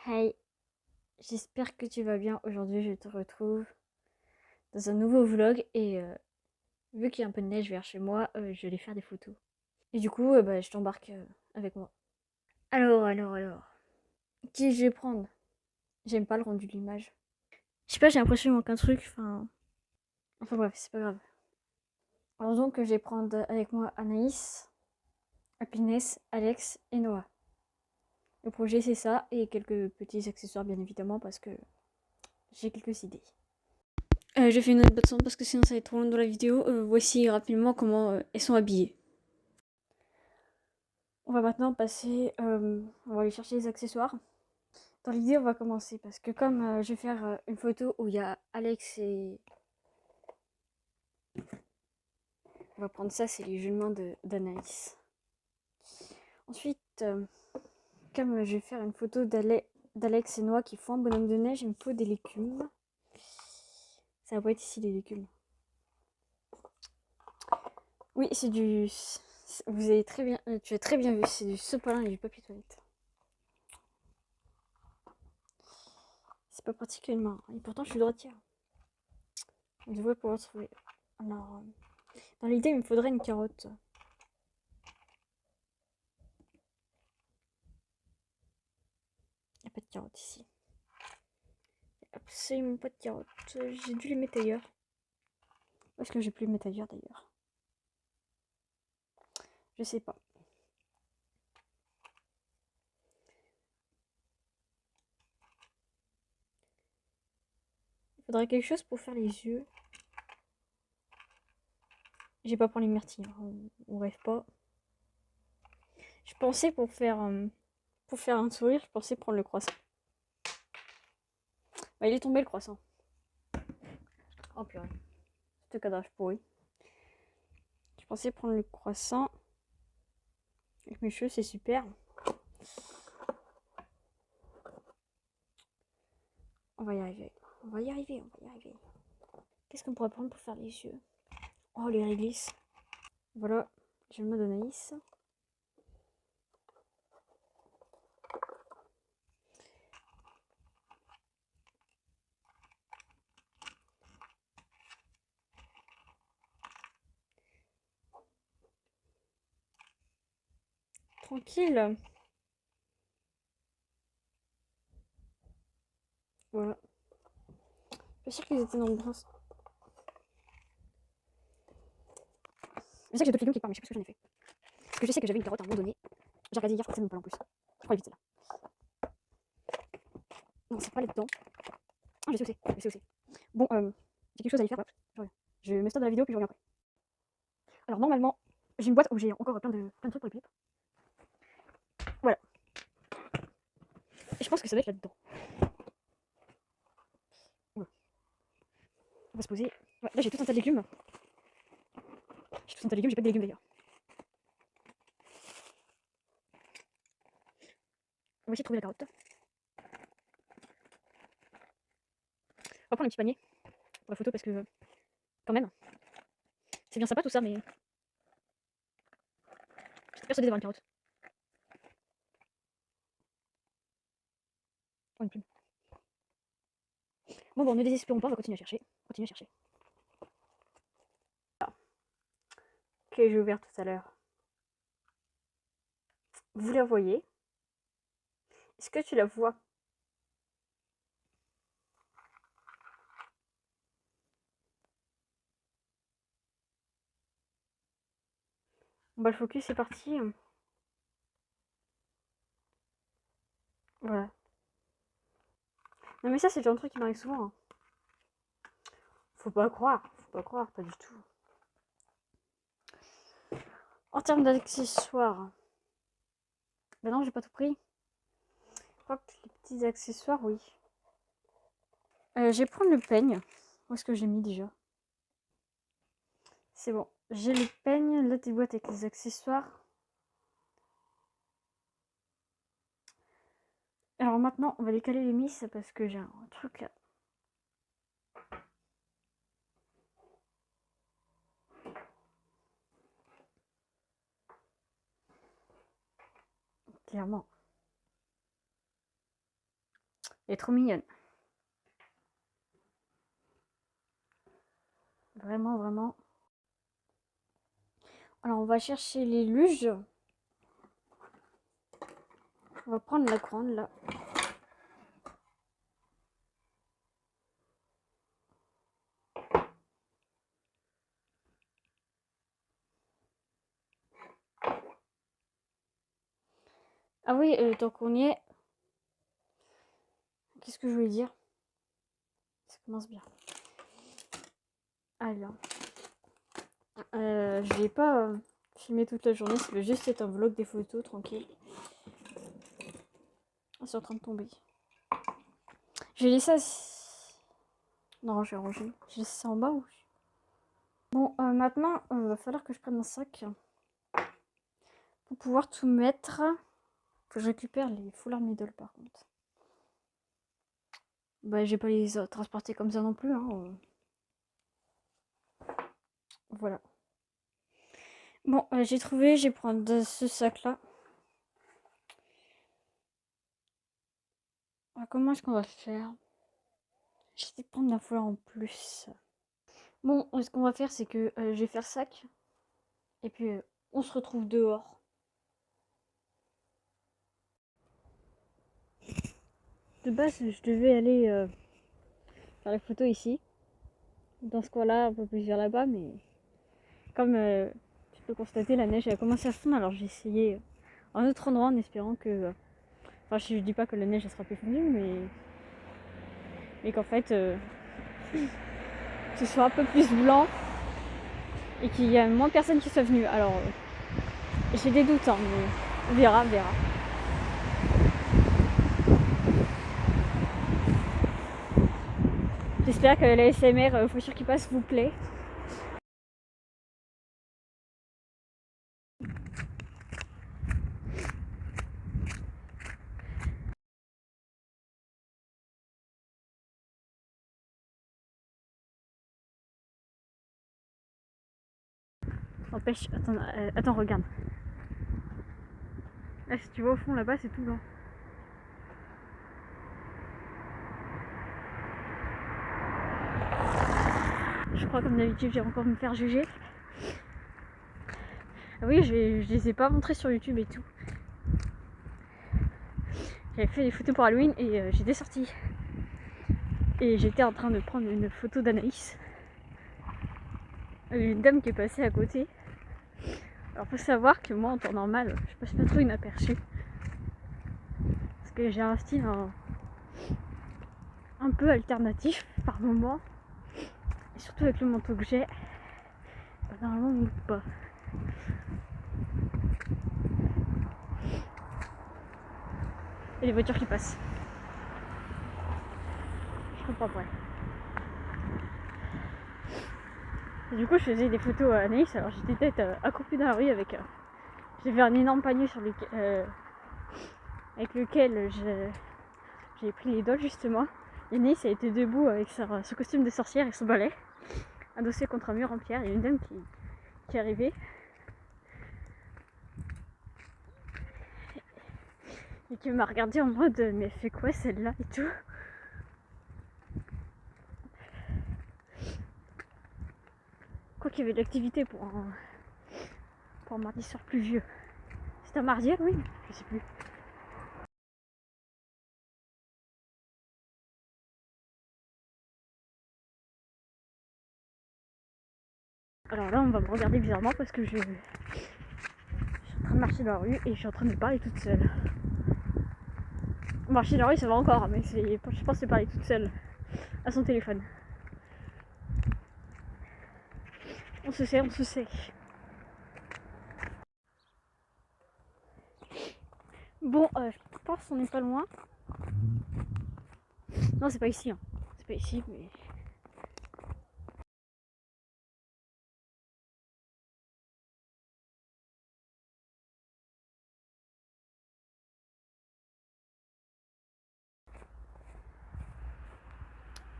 Hey, j'espère que tu vas bien. Aujourd'hui, je te retrouve dans un nouveau vlog et vu qu'il y a un peu de neige vers chez moi, je vais faire des photos. Et du coup, je t'embarque avec moi. Alors, qui je vais prendre? J'aime pas le rendu de l'image. Je sais pas, j'ai l'impression qu'il manque un truc. Enfin bref, c'est pas grave. Alors donc, je vais prendre avec moi Anaïs, Happiness, Alex et Noah. Le projet, c'est ça et quelques petits accessoires, bien évidemment, parce que j'ai quelques idées. J'ai fait une autre botte parce que sinon ça va être trop long dans la vidéo. Voici rapidement comment elles sont habillées. On va maintenant passer, on va aller chercher les accessoires. Dans l'idée, on va commencer parce que comme je vais faire une photo où il y a Alex et... On va prendre ça, c'est les jeux de main d'Anaïs. Ensuite, comme je vais faire une photo d'Alex et Noah qui font un bonhomme de neige, il me faut des légumes. Ça va pas être ici les légumes. Oui, c'est du... Vous avez très bien... tu as très bien vu, c'est du sopalin et du papier toilette. C'est pas particulièrement. Et pourtant, je suis droitière. On devrait pouvoir trouver. Alors, dans l'idée, il me faudrait une carotte. Il n'y a pas de carotte ici. Il n'y a absolument pas de carotte. J'ai dû les mettre ailleurs. Où est-ce que j'ai pu les mettre ailleurs d'ailleurs? Je sais pas. Il faudrait quelque chose pour faire les yeux. J'ai pas prendre les myrtilles. Hein. On rêve pas. Je pensais pour faire un sourire, je pensais prendre le croissant. Bah, il est tombé le croissant. Oh purée. Ce cadrage pourri. Je pensais prendre le croissant. Avec mes cheveux, c'est super. On va y arriver. On va y arriver, on va y arriver. Qu'est-ce qu'on pourrait prendre pour faire les yeux? Oh, les réglisses. Voilà, je le mets d'Anaïs. Tranquille. Voilà. Je suis sûre qu'ils étaient dans le bronze. Je sais que j'ai d'autres légumes quelque part, mais je sais pas ce que j'en ai fait. Parce que je sais que j'avais une carotte à un moment donné. J'ai regardé hier, je crois que c'est même pas là en plus. Je crois éviter là. Non, c'est pas là-dedans. Ah, je sais où c'est. Je sais où c'est. Bon, j'ai quelque chose à y faire. Hop, je reviens. Je me stop de la vidéo puis je reviens après. Alors, normalement, j'ai une boîte où j'ai encore plein de trucs pour les pipes. Voilà. Et je pense que ça doit être là-dedans. Voilà. On va se poser. Ouais, là, j'ai tout un tas de légumes. J'ai tout un tas de légumes, j'ai pas de légumes d'ailleurs. On va essayer de trouver la carotte. On va prendre un petit panier pour la photo parce que, quand même, c'est bien sympa tout ça, mais j'étais persuadée d'avoir une carotte. Oh, une plume. Bon, ne désespérons pas, on va continuer à chercher. Continuer à chercher. Que j'ai ouvert tout à l'heure. Vous la voyez? Est-ce que tu la vois? Bah, le focus, c'est parti. Voilà. Non, mais ça, c'est le genre de truc qui m'arrive souvent. Hein. Faut pas croire, pas du tout. En termes d'accessoires, bah non, j'ai pas tout pris. Je crois que les petits accessoires, oui. Je vais prendre le peigne. Où est-ce que j'ai mis déjà? C'est bon. J'ai le peigne, là, des boîtes avec les accessoires. Alors maintenant, on va décaler les miss parce que j'ai un truc là. Clairement. Elle est trop mignonne. Vraiment, vraiment. Alors, on va chercher les luges. On va prendre la grande, là. Ah oui, tant qu'on y est... Qu'est-ce que je voulais dire? Ça commence bien. Alors... je vais pas filmer toute la journée, ça va juste être un vlog des photos, tranquille. C'est en train de tomber. J'ai laissé ça... Non, j'ai rangé. J'ai laissé ça en bas ou... Bon, maintenant, il va falloir que je prenne un sac pour pouvoir tout mettre. Faut que je récupère les foulards middle par contre. Bah, j'ai pas les transporter comme ça non plus. Hein. Voilà. Bon, j'ai trouvé, je vais prendre ce sac-là. Comment est-ce qu'on va faire? J'essaie de prendre la foulard en plus. Bon, ce qu'on va faire, c'est que je vais faire le sac. Et puis, on se retrouve dehors. De base, je devais aller faire les photos ici. Dans ce coin-là, un peu plus vers là-bas. Mais comme tu peux constater, la neige a commencé à fondre. Alors, j'ai essayé un autre endroit en espérant que... Enfin, je dis pas que la neige elle sera plus fondue, mais qu'en fait, ce soit un peu plus blanc et qu'il y a moins de personnes qui soient venues. Alors, j'ai des doutes, hein, mais on verra, on verra. J'espère que la SMR, faut sûr qu'il passe, vous plaît. Empêche, attends, regarde. Là, si tu vois au fond là-bas, c'est tout blanc. Je crois comme d'habitude, j'ai encore me faire juger. Ah oui, je les ai pas montrés sur YouTube et tout. J'avais fait des photos pour Halloween et j'étais sortie. Et j'étais en train de prendre une photo d'Anaïs. Une dame qui est passée à côté. Alors faut savoir que moi en temps normal, je passe pas trop inaperçue. Parce que j'ai un style un peu alternatif par moment. Et surtout avec le manteau que j'ai, bah, normalement on ne loupe pas. Et les voitures qui passent. Je comprends pas. Et du coup je faisais des photos à Anaïs, alors j'étais peut-être accroupie dans la rue avec... J'avais un énorme panier sur avec lequel j'ai pris les doigts justement. Et Anaïs a été debout avec son costume de sorcière et son balai, adossé contre un mur en pierre. Il y a une dame qui est arrivée. Et qui m'a regardé en mode mais elle fait quoi celle-là et tout. Quoi qu'il y avait de l'activité pour un mardi soir pluvieux. C'était un mardi Halloween, je sais plus. Alors là on va me regarder bizarrement parce que je suis en train de marcher dans la rue et je suis en train de parler toute seule. Marcher dans la rue ça va encore, mais je pense que c'est parler toute seule à son téléphone. On se sait, on se sait. Bon, je pense qu'on n'est pas loin. Non, c'est pas ici. Hein. C'est pas ici, mais...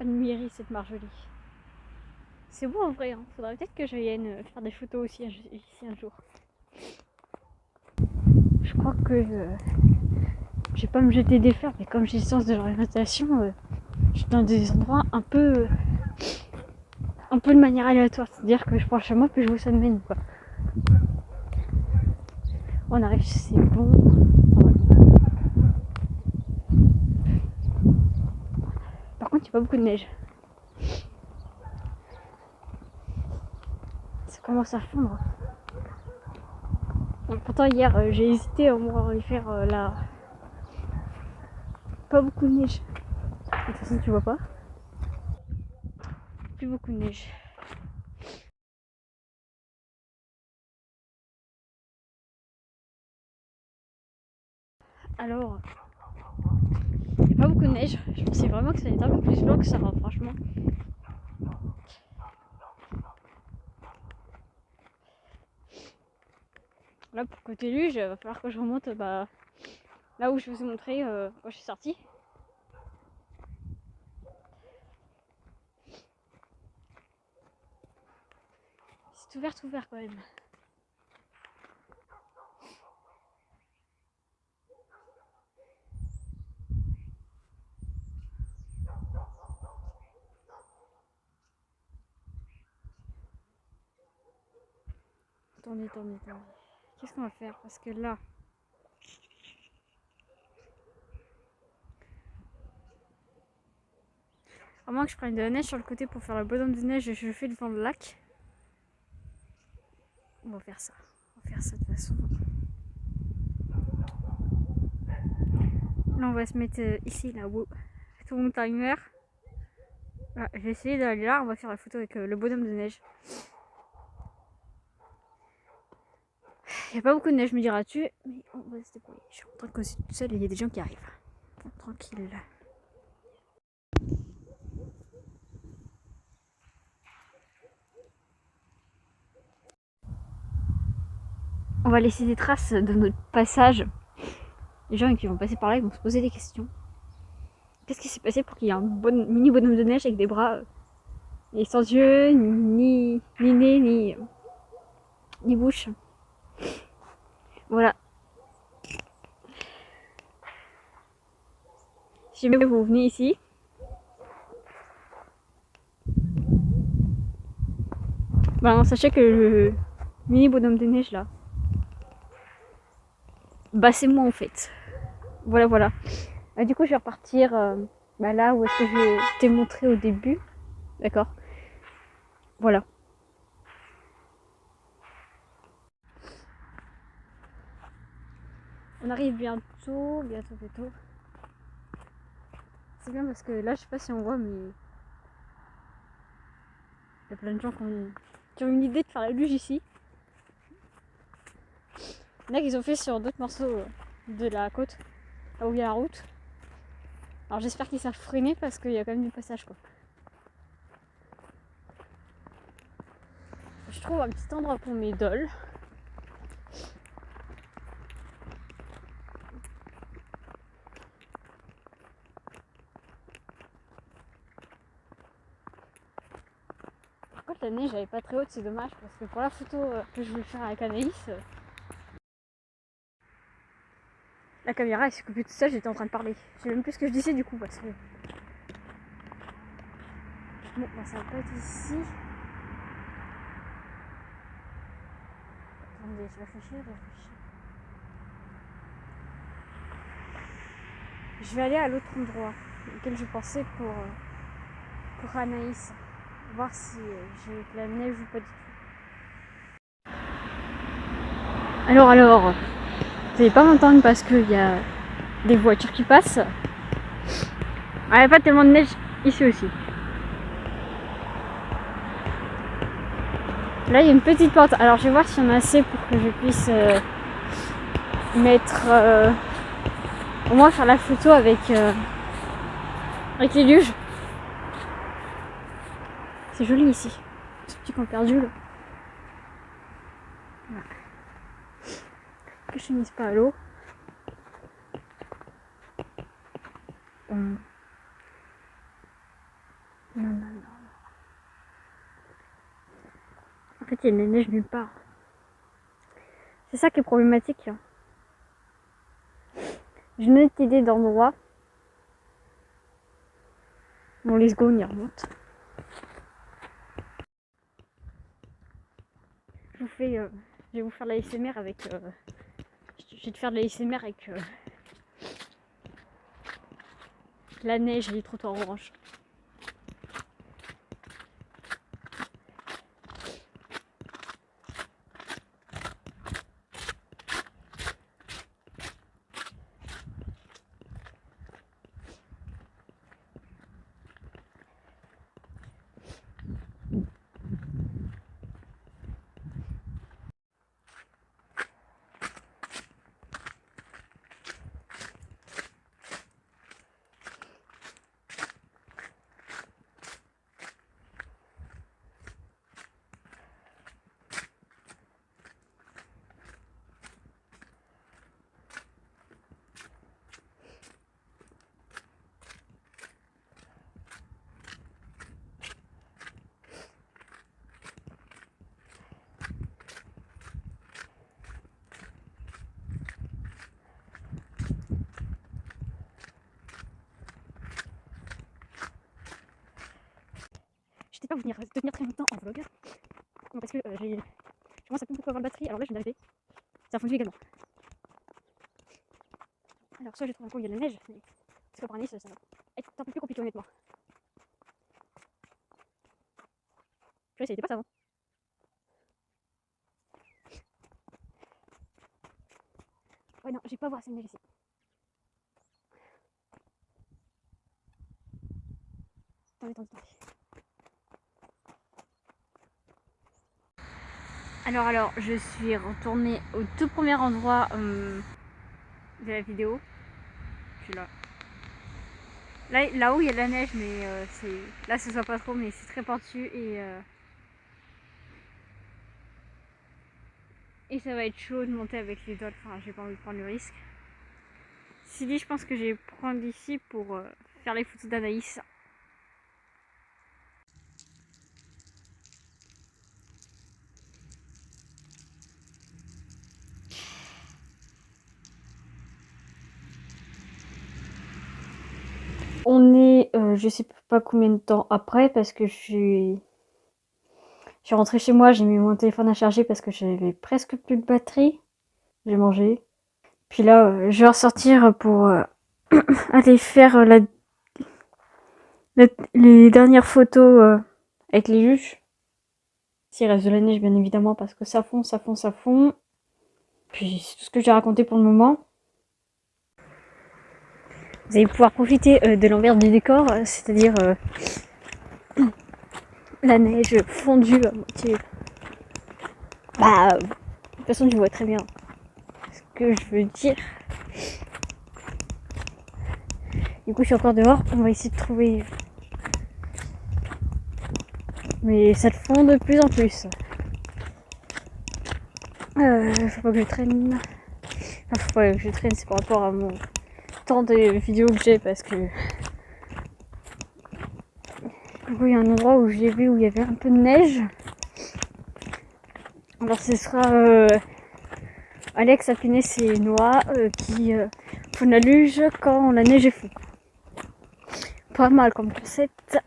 Admirer cette Marjolie. C'est beau en vrai, hein. Faudrait peut-être que je vienne faire des photos aussi ici un jour. Je crois que je vais pas me jeter des fleurs, mais comme j'ai le sens de l'orientation, je suis dans des endroits un peu de manière aléatoire. C'est-à-dire que je prends chez moi puis je vois ça de mène, quoi. On arrive, c'est bon. Voilà. Par contre, il n'y a pas beaucoup de neige. Ça commence à fondre. Donc, pourtant, hier, j'ai hésité à y faire la. Pas beaucoup de neige. De toute façon, tu vois pas. Plus beaucoup de neige. Alors, il n'y a pas beaucoup de neige. Je pensais vraiment que ça allait être un peu plus long que ça, hein, franchement. Là, pour côté luge, il va falloir que je remonte là où je vous ai montré quand je suis sortie. C'est ouvert quand même. Attendez. Qu'est-ce qu'on va faire? Parce que là, à moins que je prenne de la neige sur le côté pour faire le bonhomme de neige et je le fais devant le lac. On va faire ça. De toute façon. Là, on va se mettre ici, là-haut. Tout mon timer. Voilà, j'ai essayé d'aller là. On va faire la photo avec le bonhomme de neige. Il n'y a pas beaucoup de neige, me diras-tu. Mais on va se débrouiller. Je suis en train de causer toute seule et il y a des gens qui arrivent. Bon, tranquille. On va laisser des traces de notre passage. Les gens qui vont passer par là, ils vont se poser des questions. Qu'est-ce qui s'est passé pour qu'il y ait un mini bonhomme de neige avec des bras et sans yeux, ni nez, ni bouche. Voilà. Si jamais vous venez ici, ben, sachez que le mini bonhomme de neige là, bah c'est moi en fait. Voilà. Du coup, je vais repartir là où est-ce que je t'ai montré au début. D'accord. Voilà. On arrive bientôt. C'est bien parce que là, je sais pas si on voit, mais il y a plein de gens qui ont une idée de faire la luge ici. Il y en a qui ont fait sur d'autres morceaux de la côte, là où il y a la route. Alors j'espère qu'ils savent freiner parce qu'il y a quand même du passage, quoi. Je trouve un petit endroit pour mes dolls. Par contre, la neige elle est pas très haute, c'est dommage parce que pour la photo que je vais faire avec Anaïs, la caméra elle s'est coupée tout seul, j'étais en train de parler. Je sais même plus ce que je disais du coup parce que. Bon, ça va pas être ici. Attendez, je réfléchis. Je vais aller à l'autre endroit auquel je pensais pour Anaïs. Voir si j'ai de la neige ou pas du tout. Alors, vous n'allez pas m'entendre parce qu'il y a des voitures qui passent. Il n'y a pas tellement de neige ici aussi. Là, il y a une petite pente. Alors, je vais voir s'il y en a assez pour que je puisse mettre. Au moins faire la photo avec les luges. C'est joli ici. Ce petit camp perdu là. Voilà. Que je finisse pas à l'eau. Non. En fait, il y a de la neige nulle part. C'est ça qui est problématique. Hein. J'ai une autre idée d'endroit. Bon, let's go, on y remonte. Je vais vous faire de la ASMR avec... je vais te faire de la ASMR avec la neige et les trottoirs orange. Je ne sais pas vous tenir très longtemps en vlog. Non, parce que je commence à plus beaucoup avoir de batterie. Alors là, je viens d'arriver. Ça a fondu également. Alors, soit je trouve un coin où il y a de la neige, mais c'est pas pour un Nice, ça va être un peu plus compliqué, honnêtement. Tu vois, ça n'était pas ça avant. Ouais, non, j'ai pas voir assez de neige ici. Attendez. Alors, je suis retournée au tout premier endroit de la vidéo. Je suis là. Là-haut, il y a de la neige, mais là, ce soit pas trop, mais c'est très pentu et ça va être chaud de monter avec les doigts. Enfin, j'ai pas envie de prendre le risque. Si dit, je pense que je vais prendre ici pour faire les photos d'Anaïs. On est, je sais pas combien de temps après, parce que je suis rentrée chez moi, j'ai mis mon téléphone à charger parce que j'avais presque plus de batterie. J'ai mangé. Puis là, je vais ressortir pour aller faire les dernières photos avec les juges. S'il reste de la neige, bien évidemment, parce que ça fond. Puis c'est tout ce que j'ai raconté pour le moment. Vous allez pouvoir profiter de l'envers du décor, c'est-à-dire la neige fondue à moitié. Bah, de toute façon, tu vois très bien ce que je veux dire. Du coup, je suis encore dehors. On va essayer de trouver. Mais ça te fond de plus en plus. Faut pas que je traîne. Enfin, faut pas que je traîne, c'est par rapport à mon temps de vidéos que j'ai parce que. Du coup, il y a un endroit où j'ai vu où il y avait un peu de neige. Alors, ce sera Alex a piné ses noix qui font de la luge quand la neige est fou. Pas mal comme concept.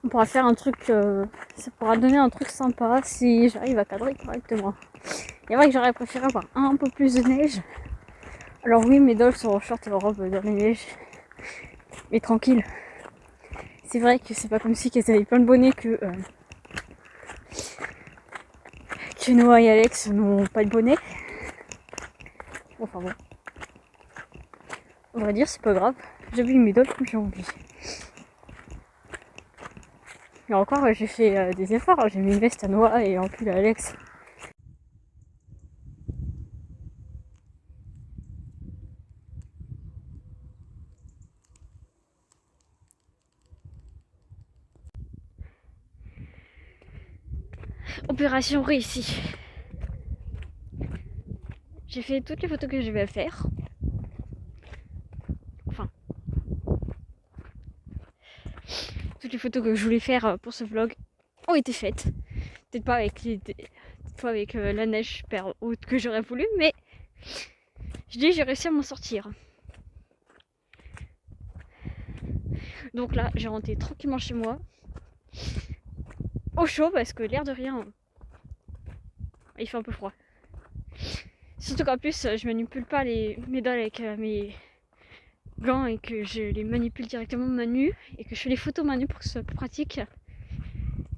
On pourra faire un truc, ça pourra donner un truc sympa si j'arrive à cadrer correctement. Il est vrai que j'aurais préféré avoir un peu plus de neige. Alors oui, mes dolls sont en short et en robe dans la neige. Mais tranquille. C'est vrai que c'est pas comme si qu'elles avaient plein de bonnets que Noah et Alex n'ont pas de bonnet. Enfin bon. On va dire, c'est pas grave. J'ai vu mes dolls comme j'ai envie. Et encore, j'ai fait des efforts. J'ai mis une veste à Noah et un pull à Alex. Opération réussie. J'ai fait toutes les photos que je vais faire. Enfin, toutes les photos que je voulais faire pour ce vlog ont été faites. Peut-être pas avec fois avec la neige super haute que j'aurais voulu, mais je dis j'ai réussi à m'en sortir. Donc là, j'ai rentré tranquillement chez moi, au chaud, parce que l'air de rien, il fait un peu froid. Surtout qu'en plus, je manipule pas mes dalles avec mes gants et que je les manipule directement main nue et que je fais les photos main nue pour que ce soit plus pratique.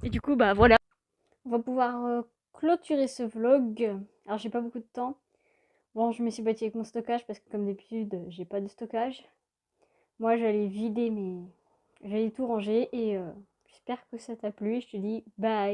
Et du coup, bah voilà. On va pouvoir clôturer ce vlog. Alors, j'ai pas beaucoup de temps. Bon, je me suis battue avec mon stockage parce que, comme d'habitude, j'ai pas de stockage. Moi, j'allais vider j'allais tout ranger et j'espère que ça t'a plu. Je te dis bye.